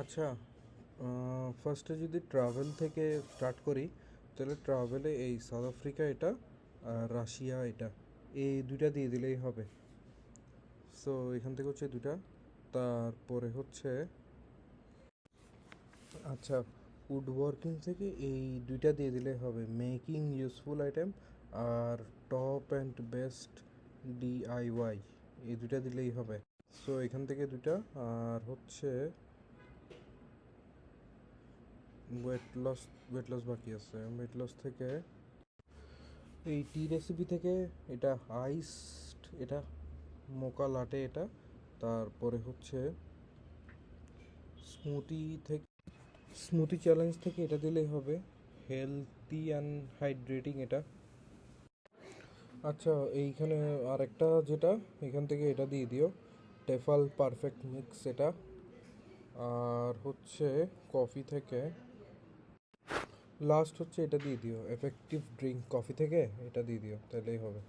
আচ্ছা, ফার্স্টে যদি ট্রাভেল থেকে স্টার্ট করি, তাহলে ট্রাভেলে এই সাউথ আফ্রিকা এটা আর রাশিয়া এটা, এই দুইটা দিয়ে দিলেই হবে। সো এখান থেকে হচ্ছে দুইটা, তারপরে হচ্ছে আচ্ছা, উড ওয়ার্কিং থেকে এই দুইটা দিয়ে দিলেই হবে, মেকিং ইউজফুল আইটেম আর টপ অ্যান্ড বেস্ট ডিআইওয়াই, এই দুইটা দিলেই হবে। সো এখান থেকে দুইটা, আর হচ্ছে ওয়েট লস বাকি আছে। ওয়েট লস থেকে এই টি রেসিপি থেকে এটা আইসড, এটা মোকা লাটে এটা, তারপরে হচ্ছে স্মুথি থেকে, স্মুথি চ্যালেঞ্জ থেকে এটা দিলেই হবে, হেলদি অ্যান্ড হাইড্রেটিং এটা। আচ্ছা, এইখানে আরেকটা যেটা, এখান থেকে এটা দিয়ে দিও, টেফাল পারফেক্ট মিক্স এটা। আর হচ্ছে কফি থেকে লাস্ট হচ্ছে এটা দিয়ে দিও, এফেক্টিভ ড্রিঙ্ক কফি থেকে এটা দিয়ে দিও, তাহলেই হবে।